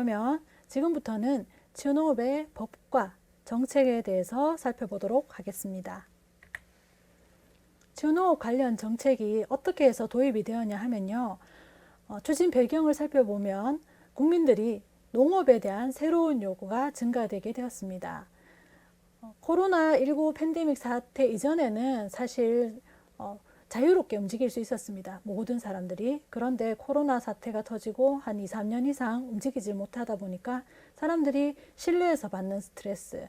그러면 지금부터는 치유농업의 법과 정책에 대해서 살펴보도록 하겠습니다. 치유농업 관련 정책이 어떻게 해서 도입이 되었냐 하면요. 추진 배경을 살펴보면 국민들이 농업에 대한 새로운 요구가 증가되게 되었습니다. 코로나19 팬데믹 사태 이전에는 사실 자유롭게 움직일 수 있었습니다. 모든 사람들이. 그런데 코로나 사태가 터지고 한 2, 3년 이상 움직이지 못하다 보니까 사람들이 실내에서 받는 스트레스,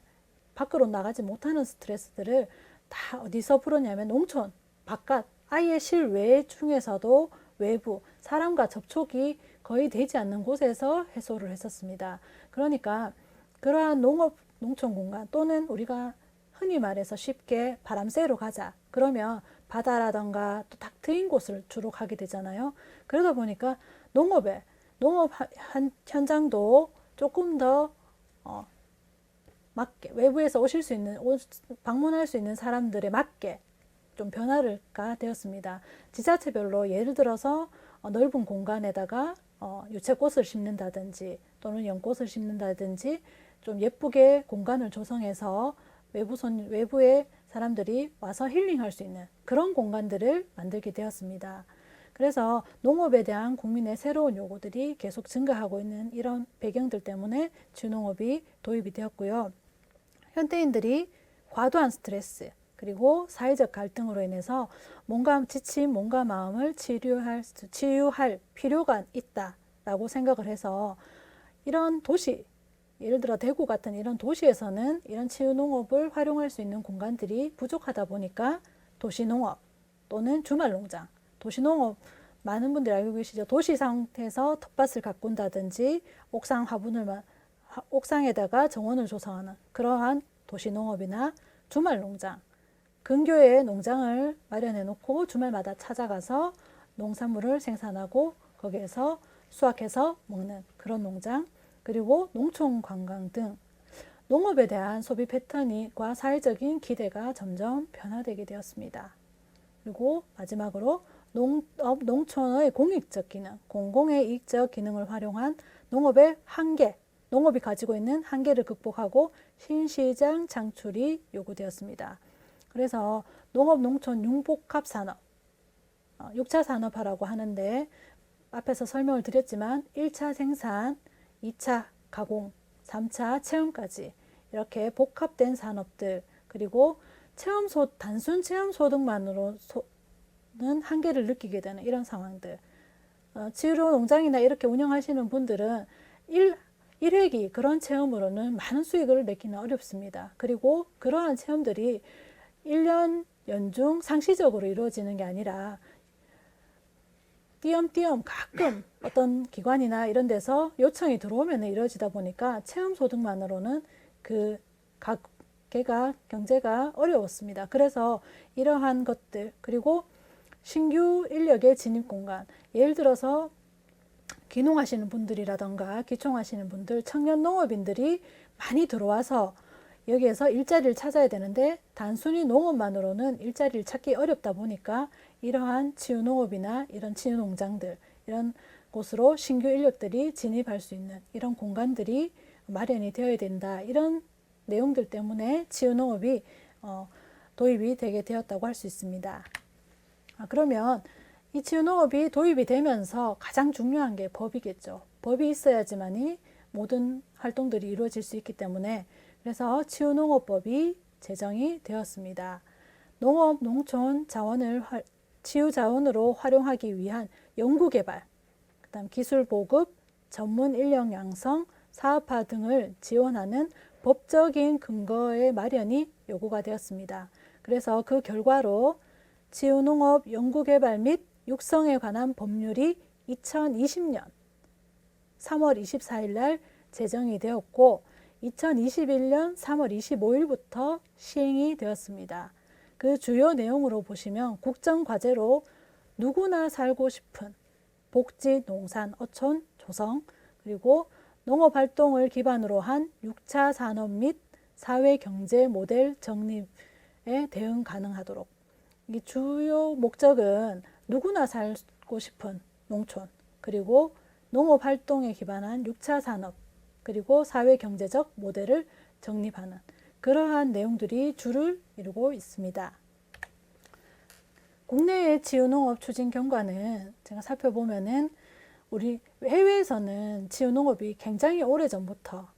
밖으로 나가지 못하는 스트레스들을 다 어디서 풀었냐면 농촌, 바깥, 아예 실외 중에서도 외부, 사람과 접촉이 거의 되지 않는 곳에서 해소를 했었습니다. 그러니까 그러한 농촌 공간 또는 우리가 흔히 말해서 쉽게 바람 쐬러 가자. 그러면 바다라던가 또 탁 트인 곳을 주로 가게 되잖아요. 그러다 보니까 농업 현장도 조금 더 맞게 외부에서 오실 수 있는 방문할 수 있는 사람들에 맞게 좀 변화가 되었습니다. 지자체별로 예를 들어서 넓은 공간에다가 유채꽃을 심는다든지 또는 연꽃을 심는다든지 좀 예쁘게 공간을 조성해서 외부의 사람들이 와서 힐링할 수 있는 그런 공간들을 만들게 되었습니다. 그래서 농업에 대한 국민의 새로운 요구들이 계속 증가하고 있는 이런 배경들 때문에 치유농업이 도입이 되었고요. 현대인들이 과도한 스트레스 그리고 사회적 갈등으로 인해서 몸과 지친 몸과 마음을 치유할 필요가 있다라고 생각을 해서 이런 도시, 예를 들어 대구 같은 이런 도시에서는 이런 치유농업을 활용할 수 있는 공간들이 부족하다 보니까 도시농업 또는 주말농장, 도시농업 많은 분들이 알고 계시죠. 도시 상태에서 텃밭을 가꾼다든지 옥상에다가 정원을 조성하는 그러한 도시농업이나 주말농장, 근교에 농장을 마련해 놓고 주말마다 찾아가서 농산물을 생산하고 거기에서 수확해서 먹는 그런 농장, 그리고 농촌 관광 등 농업에 대한 소비 패턴과 사회적인 기대가 점점 변화되게 되었습니다. 그리고 마지막으로 농촌의 공익적 기능, 공공의 이익적 기능을 활용한 농업의 한계, 농업이 가지고 있는 한계를 극복하고 신시장 창출이 요구되었습니다. 그래서 농업, 농촌, 융복합 산업, 6차 산업화라고 하는데 앞에서 설명을 드렸지만 1차 생산, 2차 가공, 3차 체험까지 이렇게 복합된 산업들 그리고 단순 체험소득만으로는 한계를 느끼게 되는 이런 상황들. 치료 농장이나 이렇게 운영하시는 분들은 일회기 그런 체험으로는 많은 수익을 내기는 어렵습니다. 그리고 그러한 체험들이 1년 연중 상시적으로 이루어지는 게 아니라 띄엄띄엄 가끔 어떤 기관이나 이런 데서 요청이 들어오면 이루어지다 보니까 체험 소득만으로는 그 가게가 경제가 어려웠습니다. 그래서 이러한 것들 그리고 신규 인력의 진입 공간, 예를 들어서 귀농하시는 분들이라던가 기촌하시는 분들, 청년 농업인들이 많이 들어와서 여기에서 일자리를 찾아야 되는데 단순히 농업만으로는 일자리를 찾기 어렵다 보니까 이러한 치유농업이나 이런 치유농장들 이런 곳으로 신규 인력들이 진입할 수 있는 이런 공간들이 마련이 되어야 된다. 이런 내용들 때문에 치유농업이 도입이 되게 되었다고 할 수 있습니다. 그러면 이 치유농업이 도입이 되면서 가장 중요한 게 법이겠죠. 법이 있어야지만이 모든 활동들이 이루어질 수 있기 때문에 그래서 치유농업법이 제정이 되었습니다. 농업, 농촌 자원을 치유자원으로 활용하기 위한 연구개발, 그다음 기술 보급, 전문 인력 양성, 사업화 등을 지원하는 법적인 근거의 마련이 요구가 되었습니다. 그래서 그 결과로 치유농업 연구개발 및 육성에 관한 법률이 2020년 3월 24일 날 제정이 되었고 2021년 3월 25일부터 시행이 되었습니다. 그 주요 내용으로 보시면 국정과제로 누구나 살고 싶은 복지, 농산, 어촌, 조성, 그리고 농업활동을 기반으로 한 6차 산업 및 사회경제 모델 정립에 대응 가능하도록. 이 주요 목적은 누구나 살고 싶은 농촌, 그리고 농업 활동에 기반한 6차 산업, 그리고 사회 경제적 모델을 정립하는 그러한 내용들이 주를 이루고 있습니다. 국내의 지구농업 추진 경과는 제가 살펴보면은 우리 해외에서는 지구농업이 굉장히 오래전부터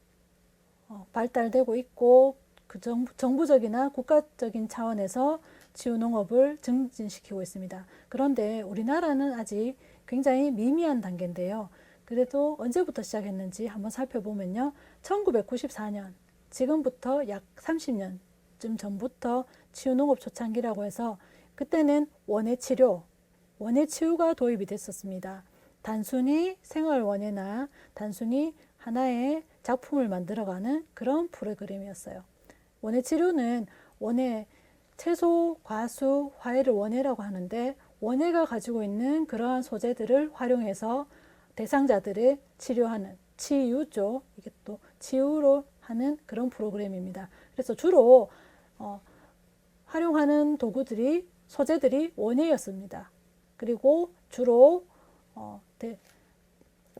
발달되고 있고 그 정부적이나 국가적인 차원에서 지구농업을 증진시키고 있습니다. 그런데 우리나라는 아직 굉장히 미미한 단계인데요. 그래도 언제부터 시작했는지 한번 살펴보면요. 1994년, 지금부터 약 30년쯤 전부터 지구농업 초창기라고 해서 그때는 원예치유가 도입이 됐었습니다. 단순히 생활원예나 단순히 하나의 작품을 만들어가는 그런 프로그램이었어요. 원예치료는 원예, 채소, 과수, 화훼를 원예라고 하는데 원예가 가지고 있는 그러한 소재들을 활용해서 대상자들의 치료하는 치유죠. 이게 또 치유로 하는 그런 프로그램입니다. 그래서 주로 활용하는 도구들이 소재들이 원예였습니다. 그리고 주로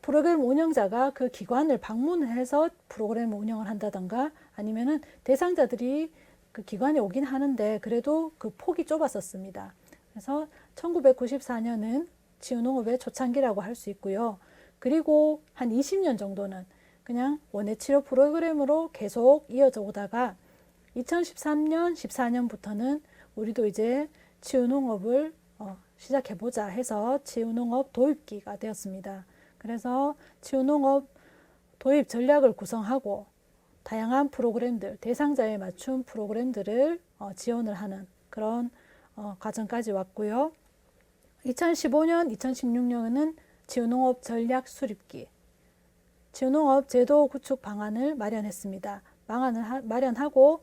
프로그램 운영자가 그 기관을 방문해서 프로그램 운영을 한다던가 아니면은 대상자들이 그 기관에 오긴 하는데 그래도 그 폭이 좁았었습니다. 그래서 1994년은 지구농업의 초창기라고 할 수 있고요. 그리고 한 20년 정도는 그냥 원예치료 프로그램으로 계속 이어져 오다가 2013년, 14년부터는 우리도 이제 지구농업을 시작해보자 해서 지구농업 도입기가 되었습니다. 그래서 지구농업 도입 전략을 구성하고 다양한 프로그램들, 대상자에 맞춘 프로그램들을 지원을 하는 그런 과정까지 왔고요. 2015년, 2016년은 지구농업 전략 수립기, 지구농업 제도 구축 방안을 마련했습니다. 마련하고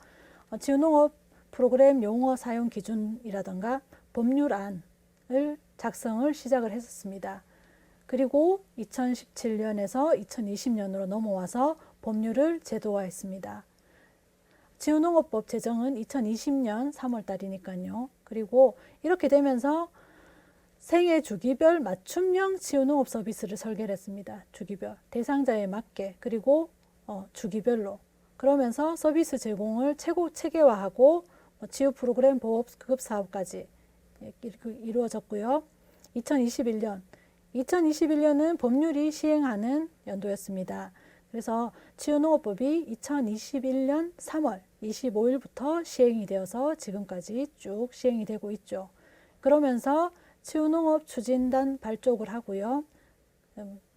지구농업 프로그램 용어 사용 기준이라던가 법률안을 작성을 시작을 했었습니다. 그리고 2017년에서 2020년으로 넘어와서 법률을 제도화했습니다. 지구농업법 제정은 2020년 3월 달이니까요. 그리고 이렇게 되면서 생애 주기별 맞춤형 지구농업 서비스를 설계를 했습니다. 주기별, 대상자에 맞게 그리고 주기별로 그러면서 서비스 제공을 체계화하고 지구 프로그램 보호 급급 사업까지 이루어졌고요. 2021년은 법률이 시행하는 연도였습니다. 그래서 지구농업법이 2021년 3월 25일부터 시행이 되어서 지금까지 쭉 시행이 되고 있죠. 그러면서 지구농업 추진단 발족을 하고요.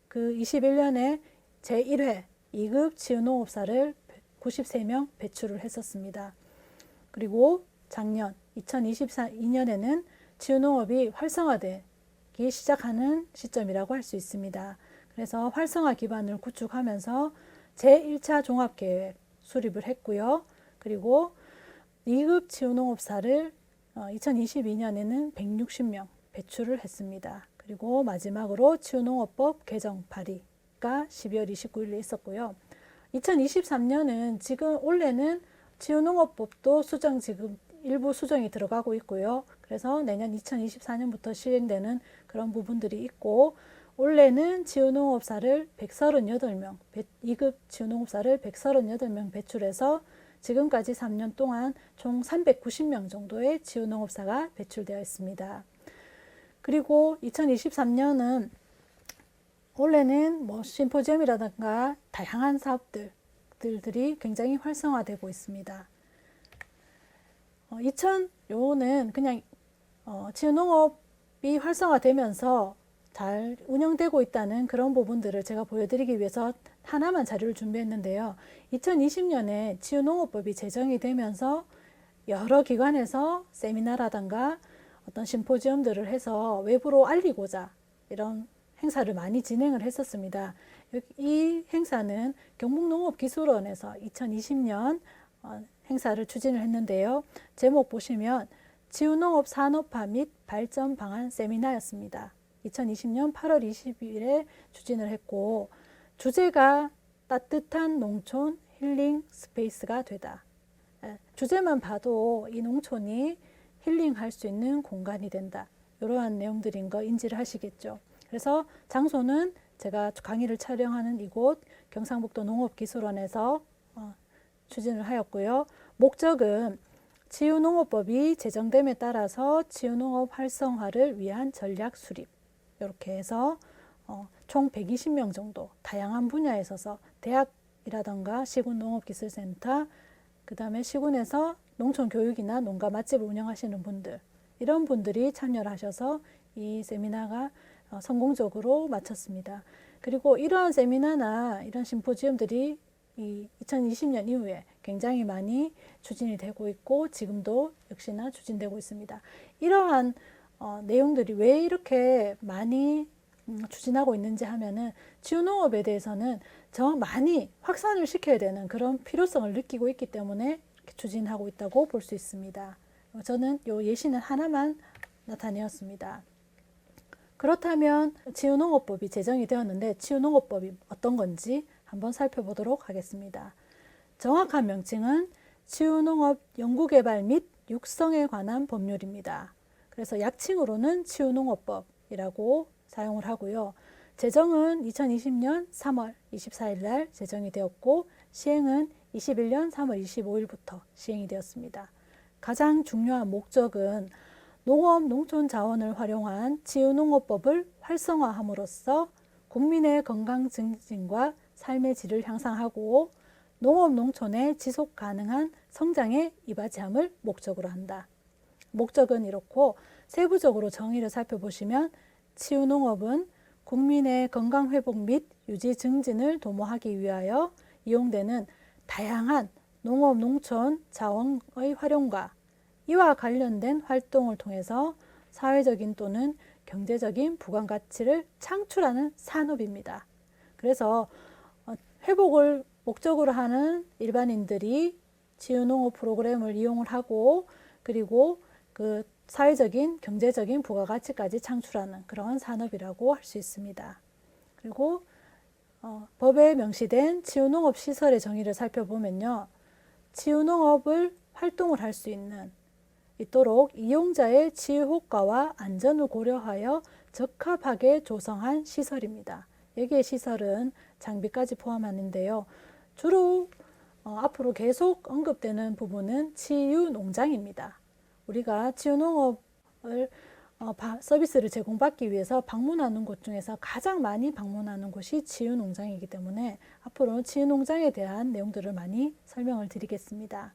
그 21년에 제1회 2급 지구농업사를 93명 배출을 했었습니다. 그리고 작년 2022년에는 지구농업이 활성화되기 시작하는 시점이라고 할 수 있습니다. 그래서 활성화 기반을 구축하면서 제1차 종합계획 수립을 했고요. 그리고 2급 지구농업사를 2022년에는 160명 배출을 했습니다. 그리고 마지막으로 지구농업법 개정 발의가 12월 29일에 있었고요. 2023년은 지금 올해는 지구농업법도 지금 일부 수정이 들어가고 있고요. 그래서 내년 2024년부터 시행되는 그런 부분들이 있고 올해는 지구농업사를 138명, 2급 지구농업사를 138명 배출해서 지금까지 3년 동안 총 390명 정도의 지구농업사가 배출되어 있습니다. 그리고 2023년은 올해는 심포지엄이라든가 다양한 사업들이 굉장히 활성화되고 있습니다. 요는 그냥 지구농업이 활성화되면서 잘 운영되고 있다는 그런 부분들을 제가 보여드리기 위해서 하나만 자료를 준비했는데요. 2020년에 지구농업법이 제정이 되면서 여러 기관에서 세미나라든가 어떤 심포지엄들을 해서 외부로 알리고자 이런 행사를 많이 진행을 했었습니다. 이 행사는 경북농업기술원에서 2020년 행사를 추진을 했는데요. 제목 보시면 지구농업 산업화 및 발전 방안 세미나였습니다. 2020년 8월 20일에 추진을 했고 주제가 따뜻한 농촌 힐링 스페이스가 되다. 주제만 봐도 이 농촌이 힐링할 수 있는 공간이 된다. 이러한 내용들인 거 인지를 하시겠죠. 그래서 장소는 제가 강의를 촬영하는 이곳 경상북도 농업기술원에서 추진을 하였고요. 목적은 치유농업법이 제정됨에 따라서 치유농업 활성화를 위한 전략 수립, 이렇게 해서 총 120명 정도 다양한 분야에 있어서 대학이라던가 시군농업기술센터, 그 다음에 시군에서 농촌교육이나 농가 맛집을 운영하시는 분들, 이런 분들이 참여를 하셔서 이 세미나가 성공적으로 마쳤습니다. 그리고 이러한 세미나나 이런 심포지엄들이 이 2020년 이후에 굉장히 많이 추진이 되고 있고 지금도 역시나 추진되고 있습니다. 이러한 내용들이 왜 이렇게 많이 추진하고 있는지 하면은 치유농업에 대해서는 더 많이 확산을 시켜야 되는 그런 필요성을 느끼고 있기 때문에 이렇게 추진하고 있다고 볼 수 있습니다. 저는 이 예시는 하나만 나타내었습니다. 그렇다면 치유농업법이 제정이 되었는데 치유농업법이 어떤 건지 한번 살펴보도록 하겠습니다. 정확한 명칭은 치유농업 연구개발 및 육성에 관한 법률입니다. 그래서 약칭으로는 치유농업법이라고 사용을 하고요. 제정은 2020년 3월 24일 날 제정이 되었고 시행은 21년 3월 25일부터 시행이 되었습니다. 가장 중요한 목적은 농업, 농촌 자원을 활용한 치유농업법을 활성화함으로써 국민의 건강 증진과 삶의 질을 향상하고 농업, 농촌의 지속 가능한 성장에 이바지함을 목적으로 한다. 목적은 이렇고 세부적으로 정의를 살펴보시면 치유농업은 국민의 건강 회복 및 유지 증진을 도모하기 위하여 이용되는 다양한 농업, 농촌 자원의 활용과 이와 관련된 활동을 통해서 사회적인 또는 경제적인 부가가치를 창출하는 산업입니다. 그래서 회복을 목적으로 하는 일반인들이 치유농업 프로그램을 이용을 하고 그리고 그 사회적인 경제적인 부가가치까지 창출하는 그런 산업이라고 할 수 있습니다. 그리고 법에 명시된 치유농업 시설의 정의를 살펴보면요. 치유농업을 활동을 할 수 있도록 이용자의 치유 효과와 안전을 고려하여 적합하게 조성한 시설입니다. 여기에 시설은 장비까지 포함하는데요. 주로 앞으로 계속 언급되는 부분은 치유 농장입니다. 우리가 치유 농업을 서비스를 제공받기 위해서 방문하는 곳 중에서 가장 많이 방문하는 곳이 치유 농장이기 때문에 앞으로 치유 농장에 대한 내용들을 많이 설명을 드리겠습니다.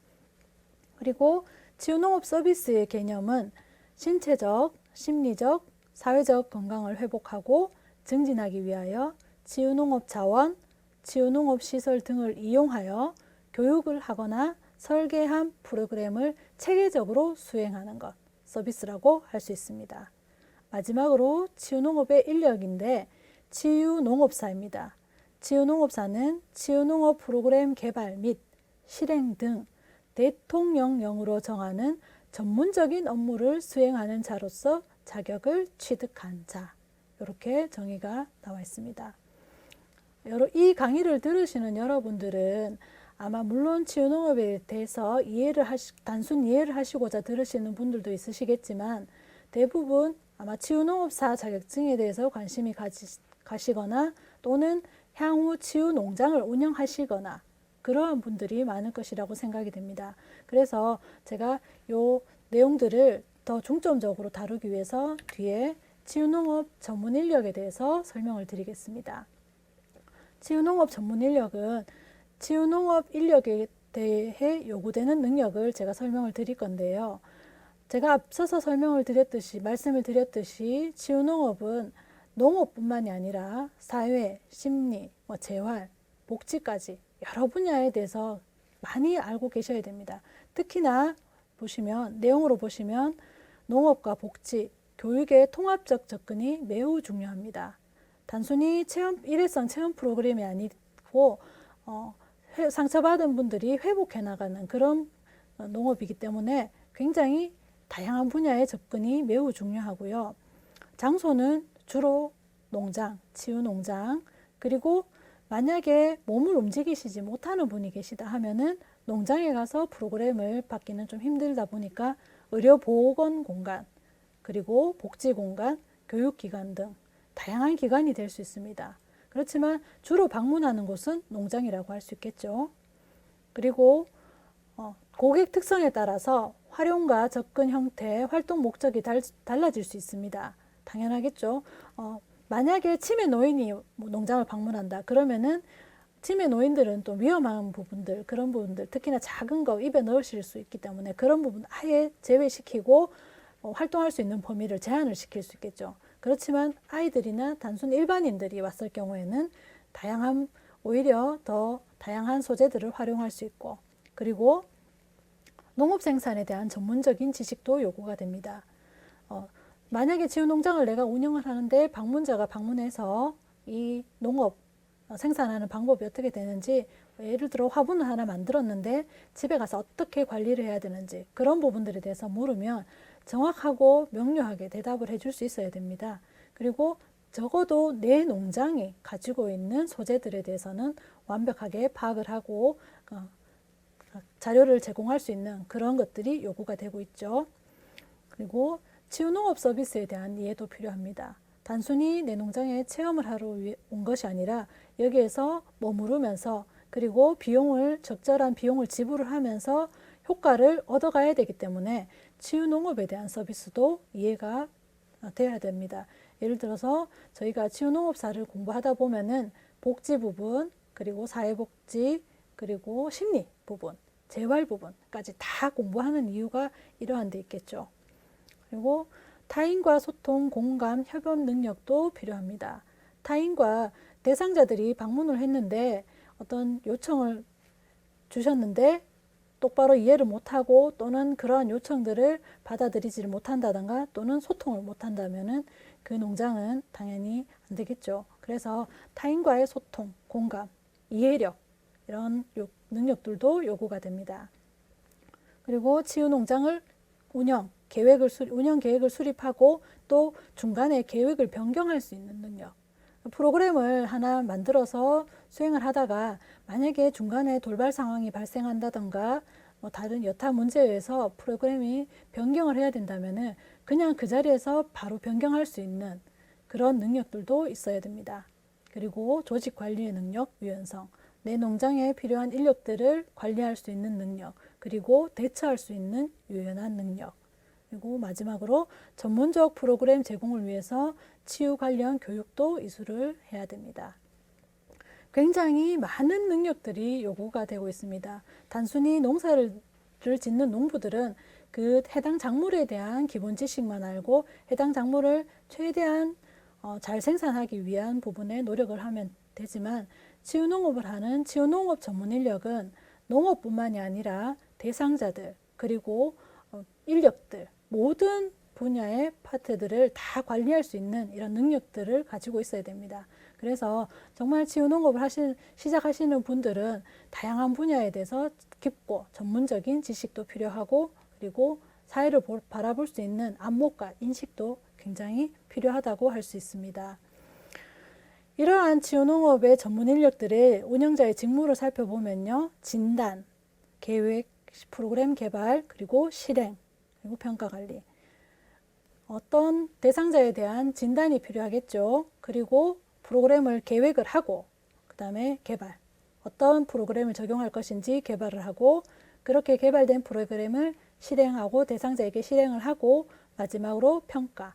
그리고 치유 농업 서비스의 개념은 신체적, 심리적, 사회적 건강을 회복하고 증진하기 위하여 치유농업 자원, 치유농업 시설 등을 이용하여 교육을 하거나 설계한 프로그램을 체계적으로 수행하는 것, 서비스라고 할 수 있습니다. 마지막으로 치유농업의 인력인데 치유농업사입니다. 치유농업사는 치유농업 프로그램 개발 및 실행 등 대통령령으로 정하는 전문적인 업무를 수행하는 자로서 자격을 취득한 자, 이렇게 정의가 나와 있습니다. 이 강의를 들으시는 여러분들은 아마 물론 치유농업에 대해서 단순 이해를 하시고자 들으시는 분들도 있으시겠지만 대부분 아마 치유농업사 자격증에 대해서 관심이 가시거나 또는 향후 치유농장을 운영하시거나 그러한 분들이 많을 것이라고 생각이 됩니다. 그래서 제가 이 내용들을 더 중점적으로 다루기 위해서 뒤에 치유농업 전문 인력에 대해서 설명을 드리겠습니다. 치유농업 전문 인력은 치유농업 인력에 대해 요구되는 능력을 제가 설명을 드릴 건데요. 제가 앞서서 말씀을 드렸듯이 치유농업은 농업뿐만이 아니라 사회, 심리, 재활, 복지까지 여러 분야에 대해서 많이 알고 계셔야 됩니다. 특히나 내용으로 보시면 농업과 복지, 교육의 통합적 접근이 매우 중요합니다. 단순히 일회성 체험 프로그램이 아니고 상처받은 분들이 회복해 나가는 그런 농업이기 때문에 굉장히 다양한 분야의 접근이 매우 중요하고요. 장소는 주로 농장, 치유농장, 그리고 만약에 몸을 움직이시지 못하는 분이 계시다 하면은 농장에 가서 프로그램을 받기는 좀 힘들다 보니까 의료보건 공간, 그리고 복지공간, 교육기관 등 다양한 기관이 될 수 있습니다. 그렇지만 주로 방문하는 곳은 농장이라고 할 수 있겠죠. 그리고 고객 특성에 따라서 활용과 접근 형태, 활동 목적이 달라질 수 있습니다. 당연하겠죠. 만약에 치매 노인이 농장을 방문한다. 그러면은 치매 노인들은 또 위험한 부분들, 그런 부분들, 특히나 작은 거 입에 넣으실 수 있기 때문에 그런 부분 아예 제외시키고 활동할 수 있는 범위를 제한을 시킬 수 있겠죠. 그렇지만 아이들이나 단순 일반인들이 왔을 경우에는 오히려 더 다양한 소재들을 활용할 수 있고, 그리고 농업 생산에 대한 전문적인 지식도 요구가 됩니다. 만약에 치유농장을 내가 운영을 하는데 방문자가 방문해서 이 농업 생산하는 방법이 어떻게 되는지, 예를 들어 화분을 하나 만들었는데 집에 가서 어떻게 관리를 해야 되는지, 그런 부분들에 대해서 물으면 정확하고 명료하게 대답을 해줄 수 있어야 됩니다. 그리고 적어도 내 농장이 가지고 있는 소재들에 대해서는 완벽하게 파악을 하고 자료를 제공할 수 있는 그런 것들이 요구가 되고 있죠. 그리고 치유농업 서비스에 대한 이해도 필요합니다. 단순히 내 농장에 체험을 하러 온 것이 아니라 여기에서 머무르면서, 그리고 적절한 비용을 지불을 하면서 효과를 얻어가야 되기 때문에 치유농업에 대한 서비스도 이해가 돼야 됩니다. 예를 들어서 저희가 치유농업사를 공부하다 보면은 복지 부분, 그리고 사회복지, 그리고 심리 부분, 재활 부분까지 다 공부하는 이유가 이러한 데 있겠죠. 그리고 타인과 소통, 공감, 협업 능력도 필요합니다. 타인과 대상자들이 방문을 했는데 어떤 요청을 주셨는데 똑바로 이해를 못하고, 또는 그러한 요청들을 받아들이지를 못한다든가, 또는 소통을 못한다면은 그 농장은 당연히 안 되겠죠. 그래서 타인과의 소통, 공감, 이해력, 이런 능력들도 요구가 됩니다. 그리고 치유농장을 운영 계획을 수립하고 또 중간에 계획을 변경할 수 있는 능력. 프로그램을 하나 만들어서 수행을 하다가 만약에 중간에 돌발 상황이 발생한다던가 다른 여타 문제에 의해서 프로그램이 변경을 해야 된다면은 그냥 그 자리에서 바로 변경할 수 있는 그런 능력들도 있어야 됩니다. 그리고 조직 관리의 능력, 유연성, 내 농장에 필요한 인력들을 관리할 수 있는 능력, 그리고 대처할 수 있는 유연한 능력, 그리고 마지막으로 전문적 프로그램 제공을 위해서 치유 관련 교육도 이수를 해야 됩니다. 굉장히 많은 능력들이 요구가 되고 있습니다. 단순히 농사를 짓는 농부들은 그 해당 작물에 대한 기본 지식만 알고 해당 작물을 최대한 잘 생산하기 위한 부분에 노력을 하면 되지만, 치유농업을 하는 치유농업 전문 인력은 농업뿐만이 아니라 대상자들, 그리고 인력들, 모든 분야의 파트들을 다 관리할 수 있는 이런 능력들을 가지고 있어야 됩니다. 그래서 정말 치유농업을 시작하시는 분들은 다양한 분야에 대해서 깊고 전문적인 지식도 필요하고, 그리고 사회를 바라볼 수 있는 안목과 인식도 굉장히 필요하다고 할 수 있습니다. 이러한 치유농업의 전문 인력들의 운영자의 직무를 살펴보면요, 진단, 계획, 프로그램 개발, 그리고 실행, 그리고 평가 관리. 어떤 대상자에 대한 진단이 필요하겠죠. 그리고 프로그램을 계획을 하고, 그 다음에 개발, 어떤 프로그램을 적용할 것인지 개발을 하고, 그렇게 개발된 프로그램을 실행하고 대상자에게 실행을 하고, 마지막으로 평가,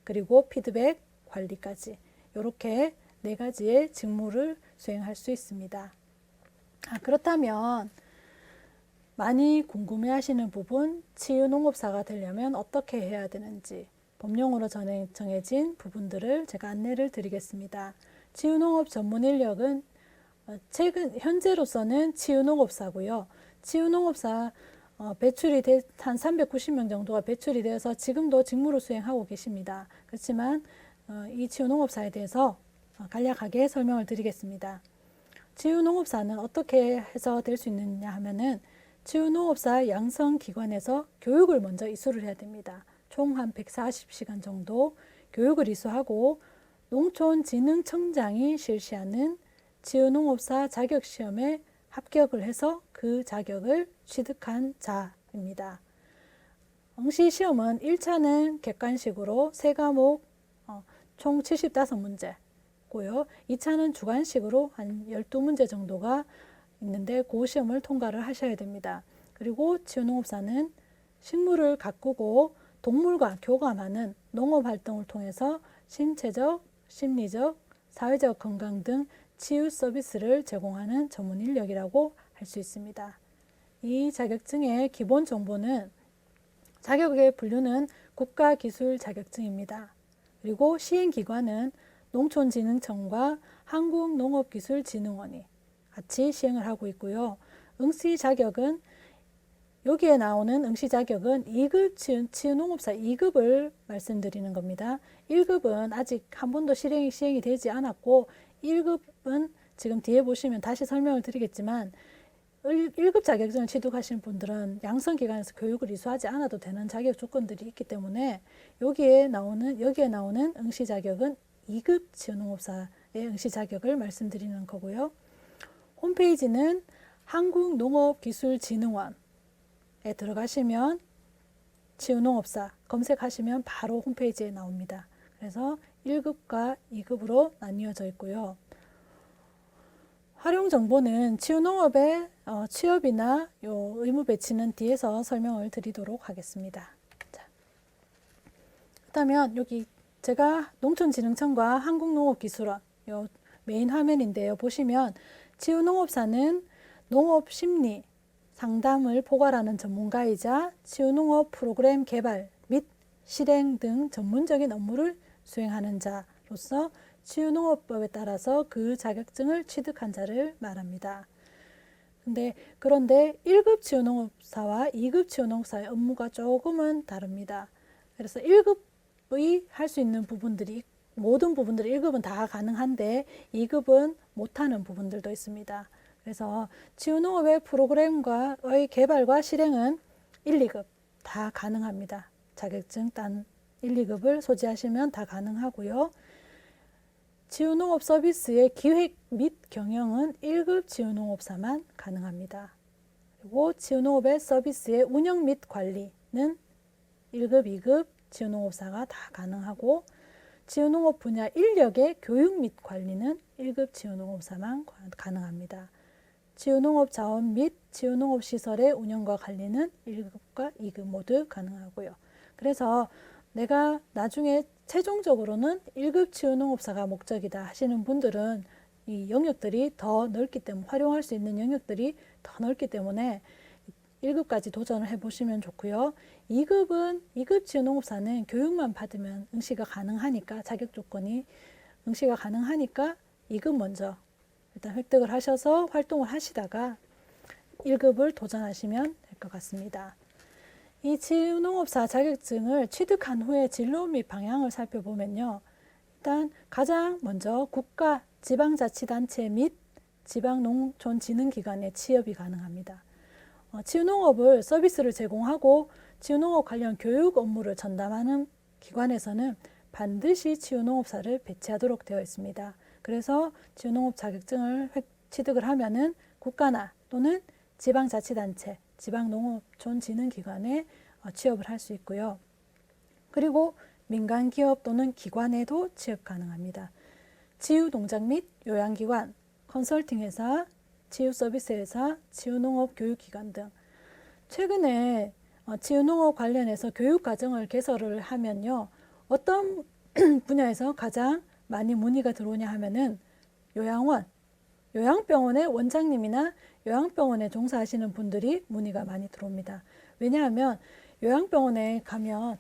그리고 피드백, 관리까지 이렇게 4가지의 직무를 수행할 수 있습니다. 그렇다면 많이 궁금해하시는 부분, 치유농업사가 되려면 어떻게 해야 되는지 법령으로 정해진 부분들을 제가 안내를 드리겠습니다. 치유농업 전문 인력은 현재로서는 치유농업사고요. 치유농업사 배출이 한 390명 정도가 배출이 되어서 지금도 직무를 수행하고 계십니다. 그렇지만 이 치유농업사에 대해서 간략하게 설명을 드리겠습니다. 치유농업사는 어떻게 해서 될 수 있느냐 하면은 치유농업사 양성기관에서 교육을 먼저 이수를 해야 됩니다. 총 한 140시간 정도 교육을 이수하고 농촌진흥청장이 실시하는 치유농업사 자격시험에 합격을 해서 그 자격을 취득한 자입니다. 응시 시험은 1차는 객관식으로 3과목 총 75문제, 있고요. 2차는 주관식으로 한 12문제 정도가 있는데 그 시험을 통과를 하셔야 됩니다. 그리고 치유농업사는 식물을 가꾸고 동물과 교감하는 농업활동을 통해서 신체적, 심리적, 사회적 건강 등 치유 서비스를 제공하는 전문 인력이라고 할 수 있습니다. 이 자격증의 기본 정보는 자격의 분류는 국가기술 자격증입니다. 그리고 시행기관은 농촌진흥청과 한국농업기술진흥원이 같이 시행을 하고 있고요. 응시 자격은 여기에 나오는 응시 자격은 2급 치유농업사 2급을 말씀드리는 겁니다. 1급은 아직 한 번도 시행이 되지 않았고 1급은 지금 뒤에 보시면 다시 설명을 드리겠지만 1급 자격증을 취득하신 분들은 양성기관에서 교육을 이수하지 않아도 되는 자격 조건들이 있기 때문에 여기에 나오는 응시 자격은 2급 치유농업사의 응시 자격을 말씀드리는 거고요. 홈페이지는 한국농업기술진흥원에 들어가시면 치유농업사 검색하시면 바로 홈페이지에 나옵니다. 그래서 1급과 2급으로 나뉘어져 있고요. 활용 정보는 치유농업의 취업이나 요 의무 배치는 뒤에서 설명을 드리도록 하겠습니다. 자, 그렇다면 여기 제가 농촌진흥청과 한국농업기술원 요 메인 화면인데요. 보시면 치유농업사는 농업심리 상담을 포괄하는 전문가이자 치유농업 프로그램 개발 및 실행 등 전문적인 업무를 수행하는 자로서 치유농업법에 따라서 그 자격증을 취득한 자를 말합니다. 그런데 1급 치유농업사와 2급 치유농업사의 업무가 조금은 다릅니다. 그래서 1급의 할 수 있는 부분들이 모든 부분들이 1급은 다 가능한데 2급은 못하는 부분들도 있습니다. 그래서 치유농업의 프로그램과의 개발과 실행은 1, 2급 다 가능합니다. 자격증 딴 1, 2급을 소지하시면 다 가능하고요. 치유농업 서비스의 기획 및 경영은 1급 치유농업사만 가능합니다. 그리고 치유농업의 서비스의 운영 및 관리는 1급, 2급 치유농업사가 다 가능하고 치유농업 분야 인력의 교육 및 관리는 1급 치유농업사만 가능합니다. 치유농업 자원 및 치유농업 시설의 운영과 관리는 1급과 2급 모두 가능하고요. 그래서 내가 나중에 최종적으로는 1급 치유농업사가 목적이다 하시는 분들은 이 영역들이 더 넓기 때문에 활용할 수 있는 영역들이 더 넓기 때문에 1급까지 도전을 해보시면 좋고요. 2급 치유농업사는 교육만 받으면 응시가 가능하니까 자격 조건이 응시가 가능하니까 2급 먼저 일단 획득을 하셔서 활동을 하시다가 1급을 도전하시면 될 것 같습니다. 이 치유농업사 자격증을 취득한 후에 진로 및 방향을 살펴보면요. 일단 가장 먼저 국가, 지방자치단체 및 지방농촌진흥기관에 취업이 가능합니다. 치유농업을 서비스를 제공하고 치유농업 관련 교육 업무를 전담하는 기관에서는 반드시 치유농업사를 배치하도록 되어 있습니다. 그래서 치유농업 자격증을 취득을 하면은 국가나 또는 지방자치단체, 지방농업촌진흥기관에 취업을 할 수 있고요. 그리고 민간기업 또는 기관에도 취업 가능합니다. 치유농장 및 요양기관, 컨설팅회사, 치유서비스회사, 치유농업교육기관 등 최근에 치유농업 관련해서 교육과정을 개설을 하면요. 어떤 분야에서 가장 많이 문의가 들어오냐 하면은 요양원, 요양병원의 원장님이나 요양병원에 종사하시는 분들이 문의가 많이 들어옵니다. 왜냐하면 요양병원에 가면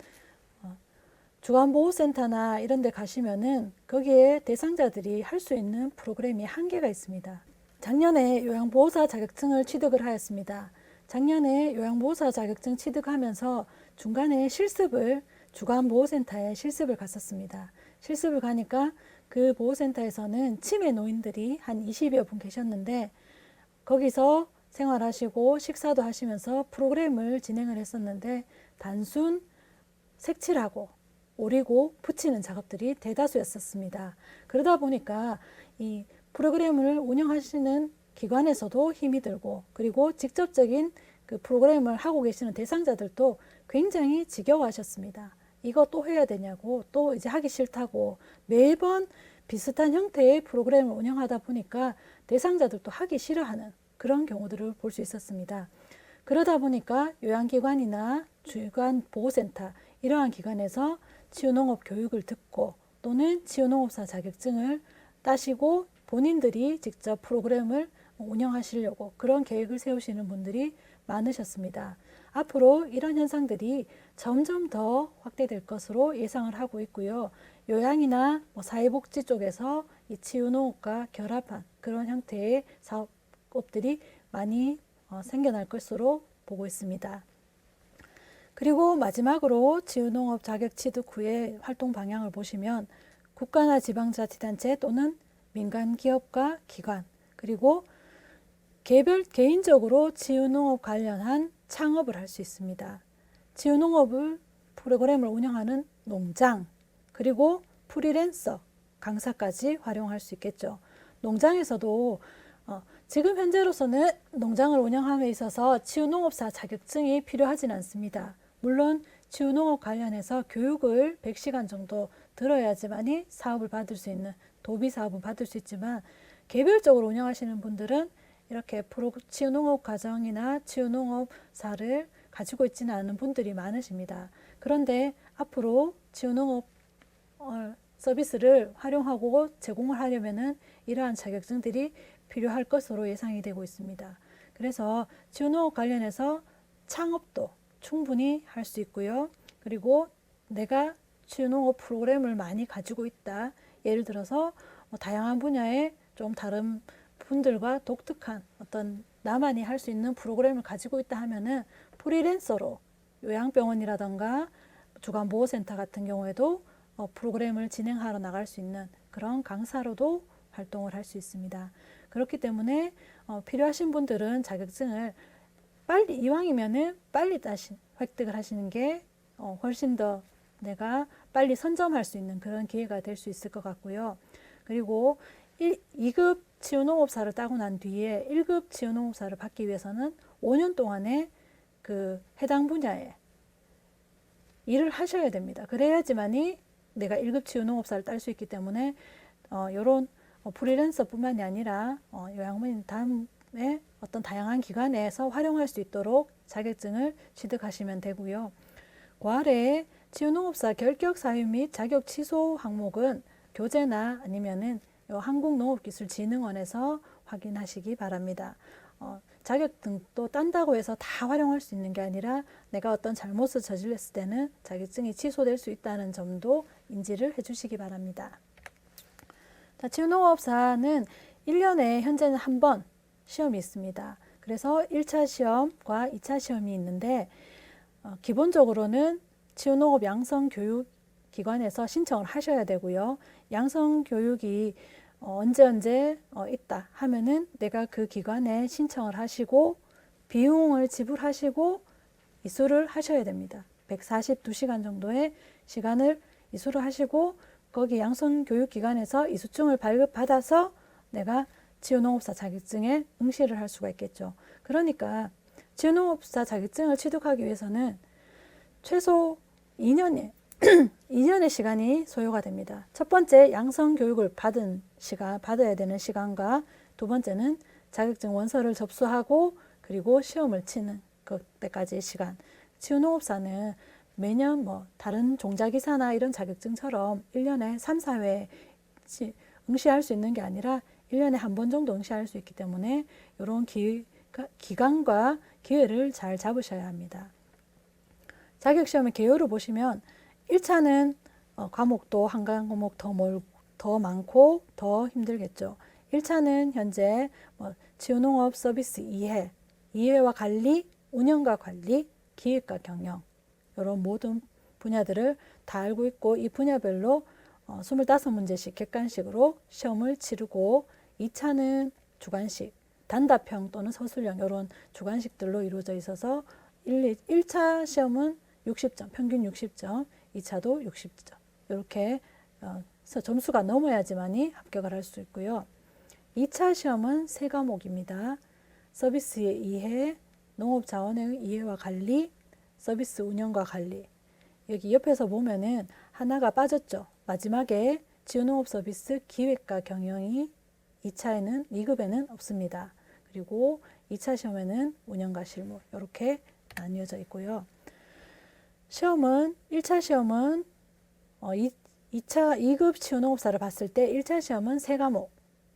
주간보호센터나 이런 데 가시면은 거기에 대상자들이 할 수 있는 프로그램이 한계가 있습니다. 작년에 요양보호사 자격증을 취득을 하였습니다. 작년에 요양보호사 자격증 취득하면서 중간에 주간보호센터에 실습을 갔었습니다. 실습을 가니까 그 보호센터에서는 치매 노인들이 한 20여 분 계셨는데 거기서 생활하시고 식사도 하시면서 프로그램을 진행을 했었는데 단순 색칠하고 오리고 붙이는 작업들이 대다수였었습니다. 그러다 보니까 이 프로그램을 운영하시는 기관에서도 힘이 들고 그리고 직접적인 그 프로그램을 하고 계시는 대상자들도 굉장히 지겨워하셨습니다. 이거 또 해야 되냐고 또 이제 하기 싫다고 매번 비슷한 형태의 프로그램을 운영하다 보니까 대상자들도 하기 싫어하는 그런 경우들을 볼 수 있었습니다. 그러다 보니까 요양기관이나 주간보호센터 이러한 기관에서 치유농업 교육을 듣고 또는 치유농업사 자격증을 따시고 본인들이 직접 프로그램을 운영하시려고 그런 계획을 세우시는 분들이 많으셨습니다. 앞으로 이런 현상들이 점점 더 확대될 것으로 예상을 하고 있고요. 요양이나 사회복지 쪽에서 이 치유농업과 결합한 그런 형태의 사업들이 많이 생겨날 것으로 보고 있습니다. 그리고 마지막으로 치유농업 자격 취득 후의 활동 방향을 보시면 국가나 지방자치단체 또는 민간 기업과 기관 그리고 개인적으로 치유농업 관련한 창업을 할 수 있습니다. 치유농업을 프로그램을 운영하는 농장 그리고 프리랜서 강사까지 활용할 수 있겠죠. 농장에서도 지금 현재로서는 농장을 운영함에 있어서 치유농업사 자격증이 필요하진 않습니다. 물론 치유농업 관련해서 교육을 100시간 정도 들어야지만이 사업을 받을 수 있는 도비 사업은 받을 수 있지만 개별적으로 운영하시는 분들은 이렇게 치유농업 과정이나 치유농업사를 가지고 있지는 않은 분들이 많으십니다. 그런데 앞으로 치유농업 서비스를 활용하고 제공을 하려면은 이러한 자격증들이 필요할 것으로 예상이 되고 있습니다. 그래서 치유농업 관련해서 창업도 충분히 할 수 있고요. 그리고 내가 치유농업 프로그램을 많이 가지고 있다. 예를 들어서 다양한 분야의 좀 다른 분들과 독특한 어떤 나만이 할 수 있는 프로그램을 가지고 있다 하면은 프리랜서로 요양병원이라던가 주간보호센터 같은 경우에도 프로그램을 진행하러 나갈 수 있는 그런 강사로도 활동을 할 수 있습니다. 그렇기 때문에 필요하신 분들은 자격증을 빨리 이왕이면은 빨리 획득을 하시는 게 훨씬 더 내가 빨리 선점할 수 있는 그런 기회가 될 수 있을 것 같고요. 그리고 2급 치유농업사를 따고 난 뒤에 1급 치유농업사를 받기 위해서는 5년 동안의 그 해당 분야에 일을 하셔야 됩니다. 그래야지만이 내가 1급 치유농업사를 딸 수 있기 때문에 이런 프리랜서뿐만이 아니라 요양원인 다음에 어떤 다양한 기관에서 활용할 수 있도록 자격증을 취득하시면 되고요. 그 아래에 치유농업사 결격 사유 및 자격 취소 항목은 교재나 아니면은 한국농업기술진흥원에서 확인하시기 바랍니다. 자격증도 딴다고 해서 다 활용할 수 있는 게 아니라 내가 어떤 잘못을 저질렀을 때는 자격증이 취소될 수 있다는 점도 인지를 해주시기 바랍니다. 자, 치유농업사는 1년에 현재는 한 번 시험이 있습니다. 그래서 1차 시험과 2차 시험이 있는데 기본적으로는 치유농업 양성교육기관에서 신청을 하셔야 되고요. 양성교육이 언제 있다 하면은 내가 그 기관에 신청을 하시고 비용을 지불하시고 이수를 하셔야 됩니다. 142시간 정도의 시간을 이수를 하시고 거기 양성교육기관에서 이수증을 발급받아서 내가 치유농업사 자격증에 응시를 할 수가 있겠죠. 그러니까 치유농업사 자격증을 취득하기 위해서는 최소 2년의 시간이 소요가 됩니다. 첫 번째 양성교육을 받아야 되는 시간과 두 번째는 자격증 원서를 접수하고 그리고 시험을 치는 그때까지의 시간. 치유농업사는 매년 다른 종자기사나 이런 자격증처럼 1년에 3, 4회 응시할 수 있는 게 아니라 1년에 한 번 정도 응시할 수 있기 때문에 이런 기간과 기회를 잘 잡으셔야 합니다. 자격시험의 개요를 보시면 1차는 과목도 한 과목 더 많고 더 힘들겠죠. 1차는 현재 치유농업 서비스 이해와 관리, 운영과 관리, 기획과 경영 이런 모든 분야들을 다 알고 있고 이 분야별로 25문제씩 객관식으로 시험을 치르고 2차는 주관식, 단답형 또는 서술형 이런 주관식들로 이루어져 있어서 1차 시험은 60점, 평균 60점, 2차도 60점 이렇게 점수가 넘어야지만이 합격을 할 수 있고요. 2차 시험은 3과목입니다. 서비스의 이해, 농업자원의 이해와 관리, 서비스 운영과 관리. 여기 옆에서 보면은 하나가 빠졌죠. 마지막에 지유농업 서비스 기획과 경영이 2차에는 2급에는 없습니다. 그리고 2차 시험에는 운영과 실무 이렇게 나뉘어져 있고요. 시험은 1차 시험은 2차 2급 지유농업사를 봤을 때 1차 시험은 3과목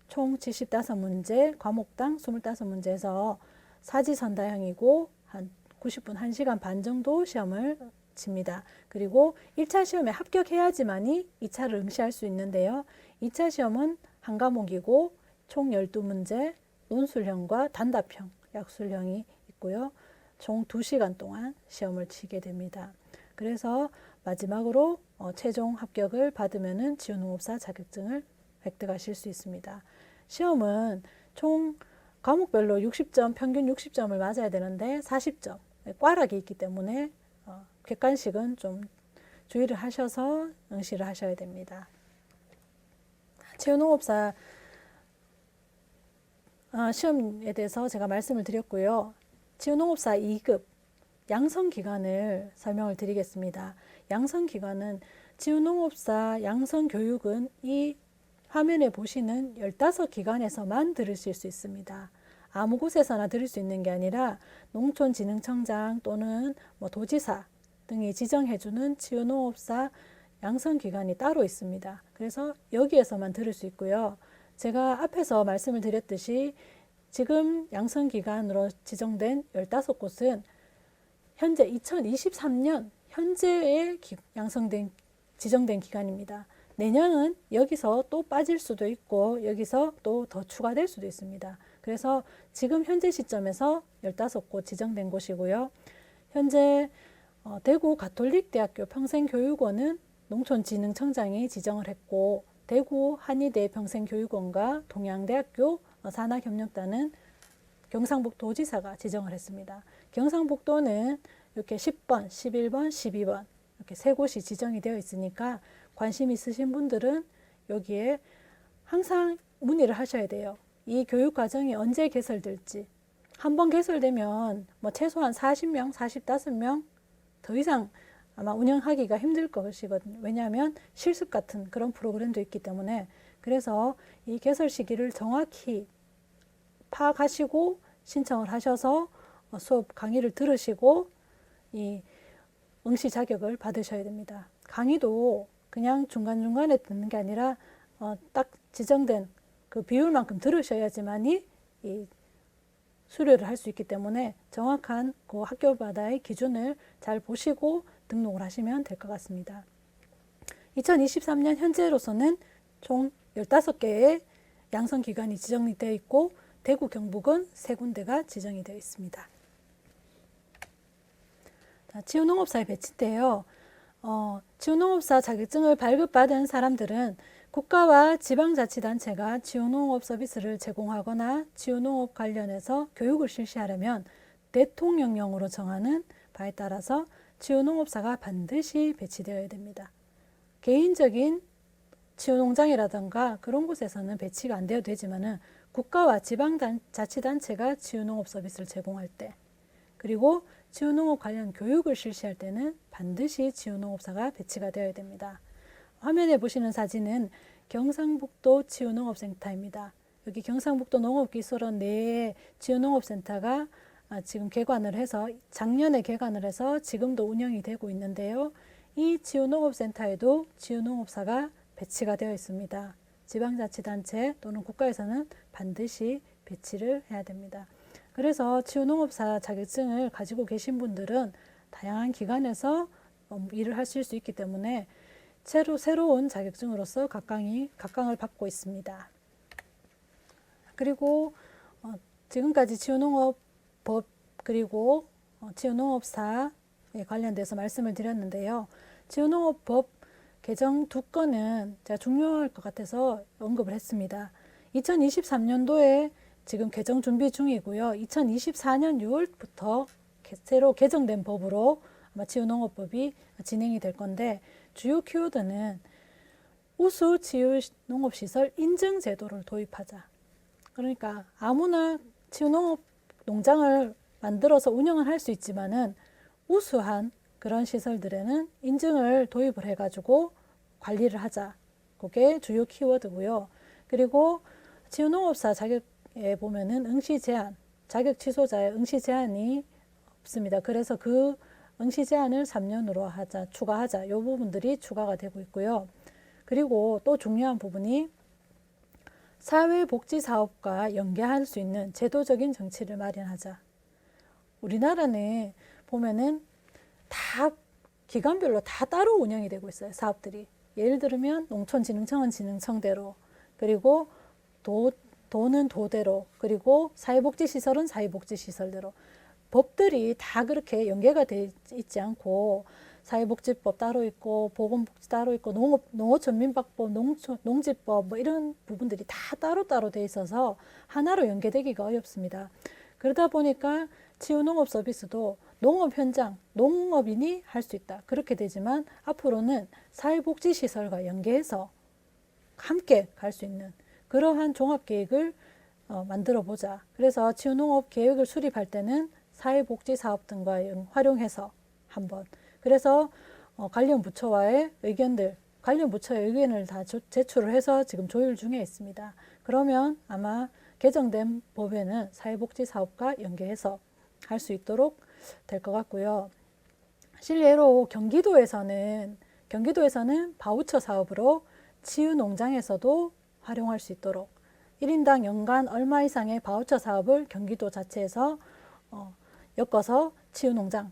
총 75문제 과목당 25문제에서 사지선다형이고 한 90분 1시간 반 정도 시험을 칩니다. 그리고 1차 시험에 합격해야지만이 2차를 응시할 수 있는데요. 2차 시험은 한 과목이고 총 12문제 논술형과 단답형, 약술형이 있고요. 총 2시간 동안 시험을 치게 됩니다. 그래서 마지막으로 최종 합격을 받으면은 지유농업사 자격증을 획득하실 수 있습니다. 시험은 총 과목별로 60점, 평균 60점을 맞아야 되는데 40점, 꽈락이 있기 때문에 객관식은 좀 주의를 하셔서 응시를 하셔야 됩니다. 지유농업사 시험에 대해서 제가 말씀을 드렸고요. 지유농업사 2급 양성기간을 설명을 드리겠습니다. 양성기간은 지유농업사 양성교육은 이 화면에 보시는 15기관에서만 들으실 수 있습니다. 아무 곳에서나 들을 수 있는 게 아니라 농촌진흥청장 또는 도지사 등이 지정해주는 지유농업사 양성기관이 따로 있습니다. 그래서 여기에서만 들을 수 있고요. 제가 앞에서 말씀을 드렸듯이 지금 양성기관으로 지정된 15곳은 현재 2023년 현재에 지정된 기간입니다. 내년은 여기서 또 빠질 수도 있고 여기서 또 더 추가될 수도 있습니다. 그래서 지금 현재 시점에서 15곳 지정된 곳이고요. 현재 대구 가톨릭대학교 평생교육원은 농촌진흥청장이 지정을 했고 대구 한의대 평생교육원과 동양대학교 산학협력단은 경상북도지사가 지정을 했습니다. 경상북도는 이렇게 10번, 11번, 12번 이렇게 3곳이 지정이 되어 있으니까 관심 있으신 분들은 여기에 항상 문의를 하셔야 돼요. 이 교육과정이 언제 개설될지. 한번 개설되면 최소한 40명, 45명 더 이상 아마 운영하기가 힘들 것이거든요. 왜냐하면 실습 같은 그런 프로그램도 있기 때문에. 그래서 이 개설 시기를 정확히 파악하시고 신청을 하셔서 수업 강의를 들으시고 이 응시 자격을 받으셔야 됩니다. 강의도 그냥 중간중간에 듣는 게 아니라 딱 지정된 그 비율만큼 들으셔야지만이 이 수료를 할 수 있기 때문에 정확한 그 학교마다의 기준을 잘 보시고 등록을 하시면 될 것 같습니다. 2023년 현재로서는 총 15개의 양성기관이 지정이 되어 있고 대구, 경북은 3군데가 지정이 되어 있습니다. 지유농업사의 배치인데요. 지유농업사 자격증을 발급받은 사람들은 국가와 지방자치단체가 지유농업 서비스를 제공하거나 지유농업 관련해서 교육을 실시하려면 대통령령으로 정하는 바에 따라서 지유농업사가 반드시 배치되어야 됩니다. 개인적인 지유농장이라든가 그런 곳에서는 배치가 안 되어도 되지만은 국가와 지방자치단체가 지유농업 서비스를 제공할 때 그리고 지유농업 관련 교육을 실시할 때는 반드시 지유농업사가 배치가 되어야 됩니다. 화면에 보시는 사진은 경상북도 지유농업센터입니다. 여기 경상북도 농업기술원 내에 지유농업센터가 지금 개관을 해서 작년에 개관을 해서 지금도 운영이 되고 있는데요. 이 지유농업센터에도 지유농업사가 배치가 되어 있습니다. 지방자치단체 또는 국가에서는 반드시 배치를 해야 됩니다. 그래서 지유농업사 자격증을 가지고 계신 분들은 다양한 기관에서 일을 하실 수 있기 때문에 새로운 자격증으로서 각광을 받고 있습니다. 그리고 지금까지 지유농업법 그리고 지유농업사에 관련돼서 말씀을 드렸는데요. 지유농업법 개정 2건은 제가 중요할 것 같아서 언급을 했습니다. 2023년도에 지금 개정 준비 중이고요. 2024년 6월부터 새로 개정된 법으로 아마 지유농업법이 진행이 될 건데 주요 키워드는 우수 지유농업시설 인증제도를 도입하자. 그러니까 아무나 지유농업 농장을 만들어서 운영을 할 수 있지만은 우수한 그런 시설들에는 인증을 도입을 해가지고 관리를 하자. 그게 주요 키워드고요. 그리고 치유농업사 자격에 보면은 응시 제한, 자격 취소자의 응시 제한이 없습니다. 그래서 그 응시 제한을 3년으로 하자, 추가하자. 이 부분들이 추가가 되고 있고요. 그리고 또 중요한 부분이 사회복지사업과 연계할 수 있는 제도적인 정치를 마련하자. 우리나라는 보면은 다 기관별로 다 따로 운영이 되고 있어요. 사업들이. 예를 들면 농촌진흥청은 진흥청대로, 그리고 도는 도대로, 그리고 사회복지시설은 사회복지시설대로. 법들이 다 그렇게 연계가 돼 있지 않고 사회복지법 따로 있고 보건복지 따로 있고 농어촌민박법, 농지법 뭐 이런 부분들이 다 따로따로 돼 있어서 하나로 연계되기가 어렵습니다. 그러다 보니까 치유농업 서비스도 농업 현장, 농업인이 할 수 있다. 그렇게 되지만 앞으로는 사회복지시설과 연계해서 함께 갈 수 있는 그러한 종합계획을 만들어 보자. 그래서 치유농업 계획을 수립할 때는 사회복지사업 등과 활용해서 한번, 그래서 관련 부처와의 의견들, 관련 부처의 의견을 다 제출을 해서 지금 조율 중에 있습니다. 그러면 아마 개정된 법에는 사회복지사업과 연계해서 할 수 있도록 될 것 같고요. 실례로 경기도에서는 바우처 사업으로 치유농장에서도 활용할 수 있도록 1인당 연간 얼마 이상의 바우처 사업을 경기도 자체에서 엮어서 치유농장,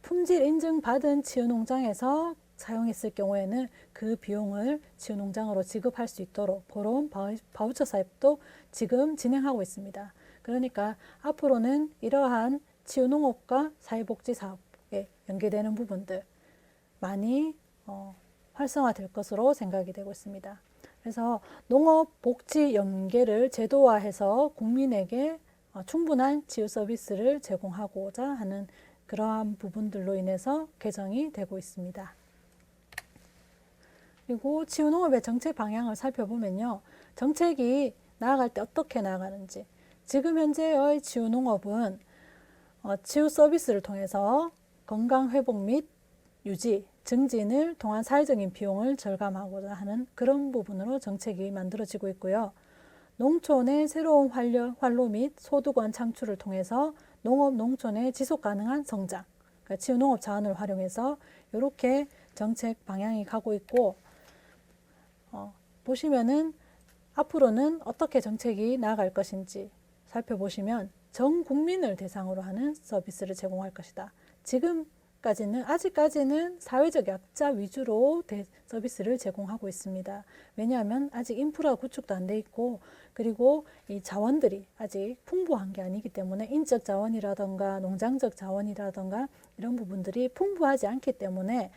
품질 인증받은 치유농장에서 사용했을 경우에는 그 비용을 치유농장으로 지급할 수 있도록 그런 바우처 사업도 지금 진행하고 있습니다. 그러니까 앞으로는 이러한 치유농업과 사회복지 사업에 연계되는 부분들 많이 활성화될 것으로 생각이 되고 있습니다. 그래서 농업복지 연계를 제도화해서 국민에게 충분한 치유 서비스를 제공하고자 하는 그러한 부분들로 인해서 개정이 되고 있습니다. 그리고 치유농업의 정책 방향을 살펴보면요. 정책이 나아갈 때 어떻게 나아가는지, 지금 현재의 치유농업은 치유 서비스를 통해서 건강회복 및 유지, 증진을 통한 사회적인 비용을 절감하고자 하는 그런 부분으로 정책이 만들어지고 있고요. 농촌의 새로운 활로 및 소득원 창출을 통해서 농업, 농촌의 지속가능한 성장, 그러니까 치유농업 자원을 활용해서 이렇게 정책 방향이 가고 있고, 보시면은 앞으로는 어떻게 정책이 나아갈 것인지 살펴보시면 전 국민을 대상으로 하는 서비스를 제공할 것이다. 아직까지는 사회적 약자 위주로 서비스를 제공하고 있습니다. 왜냐하면 아직 인프라 구축도 안 돼 있고, 그리고 이 자원들이 아직 풍부한 게 아니기 때문에 인적 자원이라던가 농장적 자원이라던가 이런 부분들이 풍부하지 않기 때문에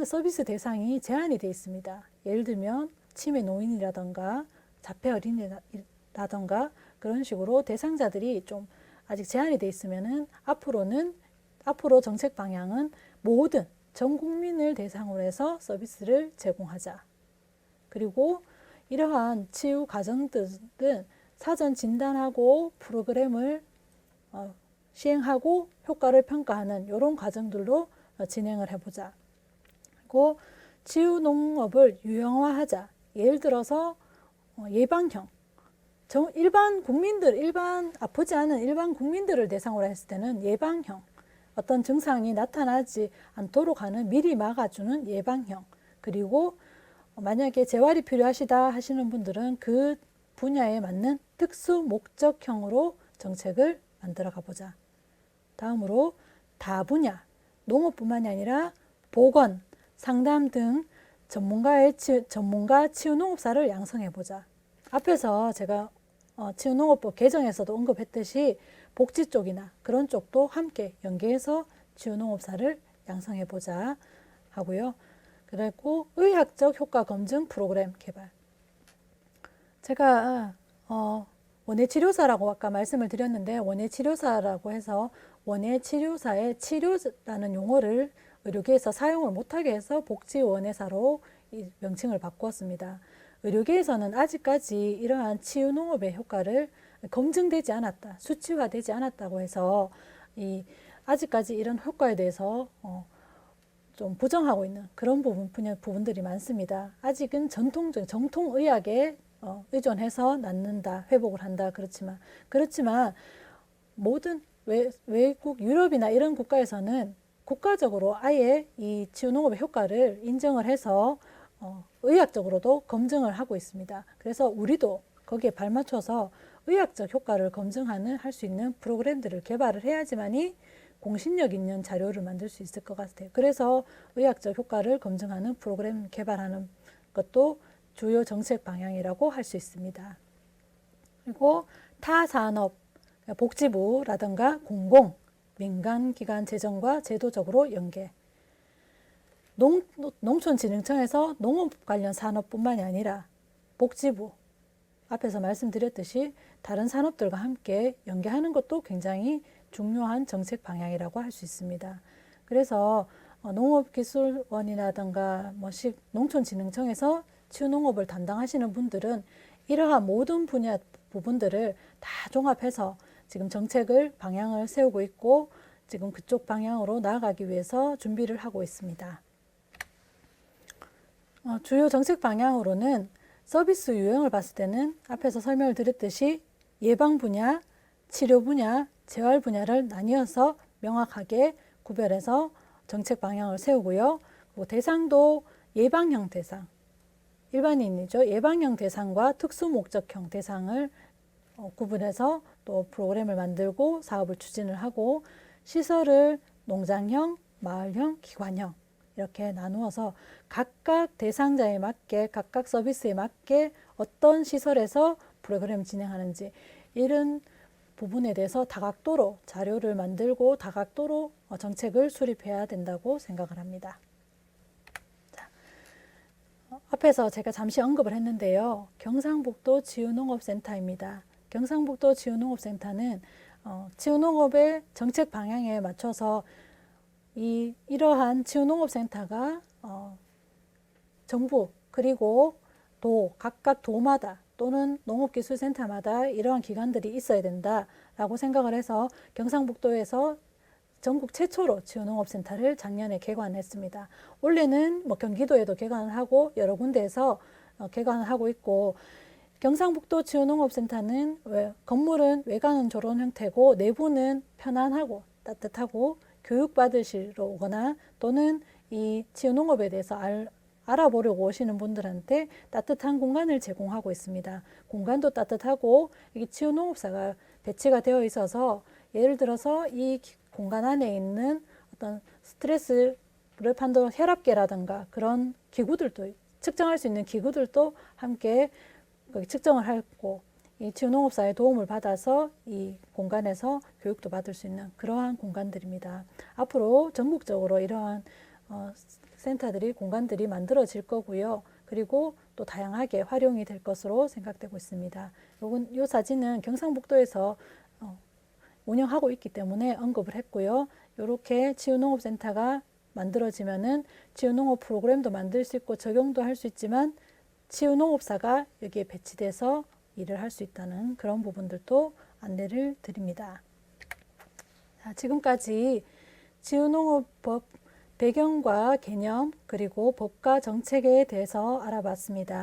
서비스 대상이 제한이 돼 있습니다. 예를 들면 치매 노인이라던가 자폐 어린이라던가 그런 식으로 대상자들이 좀 아직 제한이 돼 있으면은 앞으로 정책 방향은 모든 전 국민을 대상으로 해서 서비스를 제공하자. 그리고 이러한 치유 과정들은 사전 진단하고 프로그램을 시행하고 효과를 평가하는 이런 과정들로 진행을 해보자. 그리고 치유 농업을 유형화하자. 예를 들어서 예방형, 일반 아프지 않은 일반 국민들을 대상으로 했을 때는 예방형, 어떤 증상이 나타나지 않도록 하는 미리 막아주는 예방형, 그리고 만약에 재활이 필요하시다 하시는 분들은 그 분야에 맞는 특수 목적형으로 정책을 만들어 가보자. 다음으로 다분야, 농업뿐만이 아니라 보건, 상담 등 전문가 치유농업사를 양성해보자. 앞에서 제가 치유농업법 개정에서도 언급했듯이 복지 쪽이나 그런 쪽도 함께 연계해서 치유농업사를 양성해보자 하고요. 그리고 의학적 효과 검증 프로그램 개발. 제가 원예치료사라고 아까 말씀을 드렸는데, 원예치료사라고 해서 원예치료사의 치료라는 용어를 의료계에서 사용을 못하게 해서 복지원예사로 이 명칭을 바꾸었습니다. 의료계에서는 아직까지 이러한 치유농업의 효과를 검증되지 않았다, 수치화되지 않았다고 해서 아직까지 이런 효과에 대해서 좀 부정하고 있는 그런 부분들이 많습니다. 아직은 정통의학에 의존해서 낫는다, 회복을 한다. 그렇지만 모든 외국 유럽이나 이런 국가에서는 국가적으로 아예 이 치유농업의 효과를 인정을 해서 의학적으로도 검증을 하고 있습니다. 그래서 우리도 거기에 발맞춰서 의학적 효과를 검증하는 할 수 있는 프로그램들을 개발을 해야지만이 공신력 있는 자료를 만들 수 있을 것 같아요. 그래서 의학적 효과를 검증하는 프로그램 개발하는 것도 주요 정책 방향이라고 할 수 있습니다. 그리고 타산업, 복지부라든가 공공, 민간기관 재정과 제도적으로 연계. 농촌진흥청에서 농업 관련 산업뿐만이 아니라 복지부, 앞에서 말씀드렸듯이 다른 산업들과 함께 연계하는 것도 굉장히 중요한 정책 방향이라고 할 수 있습니다. 그래서 농업기술원이라든가 농촌진흥청에서 치유농업을 담당하시는 분들은 이러한 모든 부분들을 다 종합해서 지금 방향을 세우고 있고 지금 그쪽 방향으로 나아가기 위해서 준비를 하고 있습니다. 주요 정책 방향으로는 서비스 유형을 봤을 때는 앞에서 설명을 드렸듯이 예방 분야, 치료 분야, 재활 분야를 나뉘어서 명확하게 구별해서 정책 방향을 세우고요. 그리고 대상도 예방형 대상, 일반인이죠. 예방형 대상과 특수목적형 대상을 구분해서 또 프로그램을 만들고 사업을 추진을 하고 시설을 농장형, 마을형, 기관형 이렇게 나누어서 각각 대상자에 맞게 각각 서비스에 맞게 어떤 시설에서 프로그램을 진행하는지 이런 부분에 대해서 다각도로 자료를 만들고 다각도로 정책을 수립해야 된다고 생각을 합니다. 자, 앞에서 제가 잠시 언급을 했는데요. 경상북도 치유농업센터입니다. 경상북도 치유농업센터는 치유농업의 정책 방향에 맞춰서 이러한 치유농업센터가 정부 그리고 각각 도마다 또는 농업기술센터마다 이러한 기관들이 있어야 된다라고 생각을 해서 경상북도에서 전국 최초로 치유농업센터를 작년에 개관했습니다. 올해는 경기도에도 개관을 하고 여러 군데에서 개관을 하고 있고 경상북도 치유농업센터는 건물은 외관은 저런 형태고 내부는 편안하고 따뜻하고 교육받으시러 오거나 또는 이 치유농업에 대해서 알아보려고 오시는 분들한테 따뜻한 공간을 제공하고 있습니다. 공간도 따뜻하고 이게 치유농업사가 배치가 되어 있어서 예를 들어서 이 공간 안에 있는 어떤 스트레스를 판도는 혈압계라든가 그런 기구들도 측정할 수 있는 기구들도 함께 측정을 하고 이 치유농업사의 도움을 받아서 이 공간에서 교육도 받을 수 있는 그러한 공간들입니다. 앞으로 전국적으로 이러한 공간들이 만들어질 거고요. 그리고 또 다양하게 활용이 될 것으로 생각되고 있습니다. 이 사진은 경상북도에서 운영하고 있기 때문에 언급을 했고요. 이렇게 치유농업센터가 만들어지면은 치유농업 프로그램도 만들 수 있고 적용도 할 수 있지만 치유농업사가 여기에 배치돼서 일을 할 수 있다는 그런 부분들도 안내를 드립니다. 자, 지금까지 치유농업법 배경과 개념 그리고 법과 정책에 대해서 알아봤습니다.